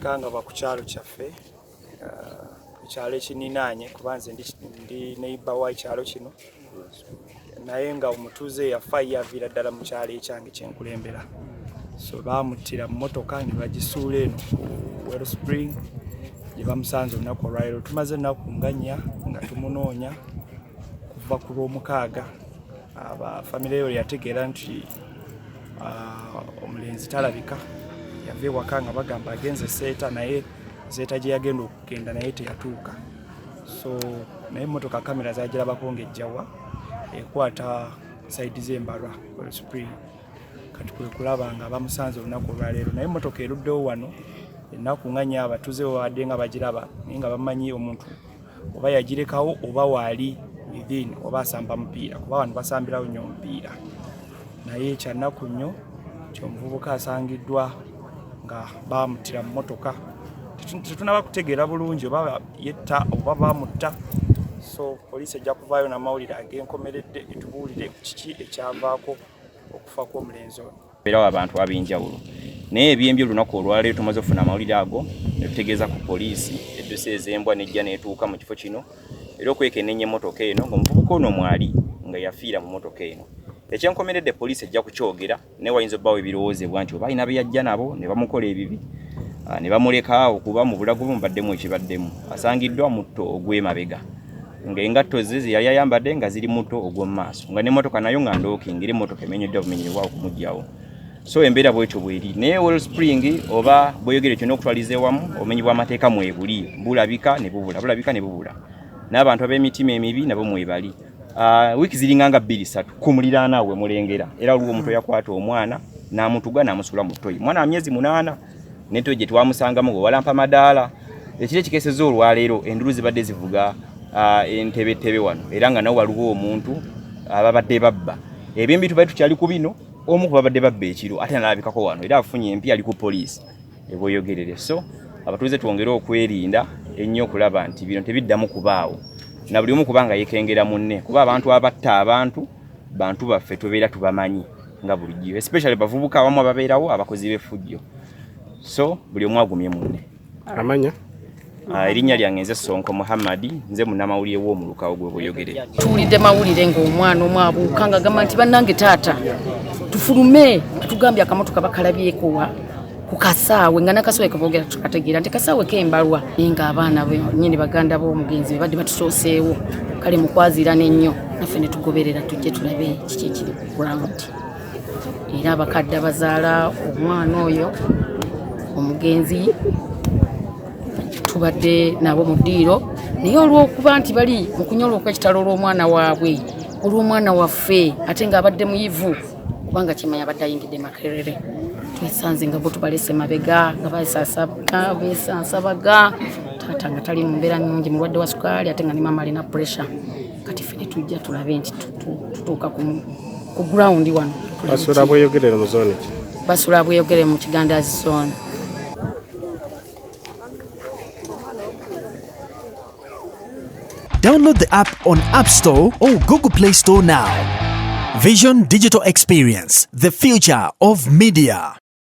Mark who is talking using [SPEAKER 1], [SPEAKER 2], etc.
[SPEAKER 1] Kanga bakukyalo kyaffe ekyalo ekininaanye kubanze ndi neighbor wa ekyalo kino naye nga omutuuze yafa yaviira ddala mu kyalo ekyange kyenkulembera so bamuttira mu motoka ne bagisuula eno ku Wellspring gye bamusanze olunaku olwaleero. Tumaze ennaku nga 4 nga tumunoonya kuva ku Lwomukaaga. Famire yo yategeera nti omulenzi talabika yava ewaka nga bagamba agenze seeta naye seeta gye yagenda okugenda naye teyatuuka. So naye emmotoka kamera zagirabako ng'ejjawa ekwata saidi z'embalwa Wellspring kati kwe kulaba nga bamusanze olunaku olwaleero naye emmotoka eruddewo wano ennaku nga 4 abatuuze babadde nga bagiraba naye nga bamanyi omuntu oba yagirekawo oba waali within oba asamba mupiira kuba wano basambirawo nnyo omupiira naye kyannaku nnyo ky'omuvubuka asangiddwa nga bamuttira mu motoka. Tetunaba kutegeera bulungi oba yetta oba bamutta so poliisi ejja kuvaayo n'amawulire ag'enkomeredde etubuulire kiki ekyavaako okufa kw'omulenzi ono.
[SPEAKER 2] Beerawo abantu ab'enjawulo naye ebyembi olunaku olwaleero tumaze okufuna amawulire ago ne tutegeeza ku poliisi eddusa ez'embwa n'ejja n'etuuka mu kifo kino era okwekenneenya emmotoka eno ng'omuvubuka ono mwali nga yafiira mu mmotoka eno. Ekyenkomeredde poliisi ejja kukyogera naye wayinza obbaawo ebirowoozebwa nti oba alina be yajja nabo ne bamukola ebibi ne bamuleka okuba mu bulago bwe mubaddemu ekibaddemu. Asangiddwa mutto ogw'emabega ng'engatto ze ze yali ayambadde nga ziri mutto ogw'omu maaso nga n'emmotoka nayo nga ndookingira emmotoka emenyeddwa bumenyerwa okumuggyawo. So embeera bwekyo bweri naye Wellspring oba bweyogere kyonna okutwaliza ewamu obumenyi bw'amateeka mwebuli bulabika ne bubula n'abantu ab'emitima emibi nabo mwebali. Wiiki ziringa nga 2-3 ku muliraana we mulengera era olwo omuntu yakwata omwana n'amutuga n'amusula mu ttoyi mwana wa myezi 8 n'ettoyi gye twamusangamu ng'owalampa madaala. Ekiri ekikeeseza olwaleero endulu zibadde zivuga entebetebe wano era nga nawo waliwo omuntu ababadde babba ebyembi tubadde tukyali ku bino omu ku babadde babba ekiro ate n'alabikako wano era afunye empi ali ku poliisi ebweyogerere. So abatuuze twongere okwerinda ennyo okulaba nti bino tebiddamu kubaawo na buli omu kubanga yekengera munne kuba abantu abatta bantu baffe tubeera tubamanyi nga bulijjo especially bavubuka abamu ababeerawo abakozi b'effujjo. So buli omu agumye munne.
[SPEAKER 3] Amanya
[SPEAKER 2] erinnya lyange nze Sonko Muhammad nze munnamawulire w'omulukawo gwe bweyogere.
[SPEAKER 4] Tuwulidde mawulire ng'omwana omu abuuka ng'agamba nti bannange taata tufulume tugambye akamotoka bakalabyeko ku kasaawe nga nakasaawe keboogera tukategeera nti kasaawe k'embalwa naye ng'abaana nnyini baganda b'omugenzi be badde batusooseewo kale mukwazira n'ennyo naffe ne tugoberera tujje tulabe kiki ekiri ku ground era abakadde abazaala omwana oyo omugenzi tubadde nabo mu ddiiro naye olw'okuba nti bali mu kunyola okw'ekitalo olw'omwana waabwe olw'omwana waffe ate ng'abadde muyivu kubanga kimanya abadde ayingidde Makerere twesanze nga bo tubalese mabega nga beesansabaga taata nga tali mu mbeera nnungi mulwadde wa sukaali ate nga ne mama alina pressure kati ffe ne tujja tulabe nti tutuuka ku ground wano.
[SPEAKER 3] Basula bweyogere mu zone ki?
[SPEAKER 4] Basula bweyogere mu Kigandazi zone.
[SPEAKER 5] Download the app on App Store or Google Play Store now. Vision Digital Experience, the future of media.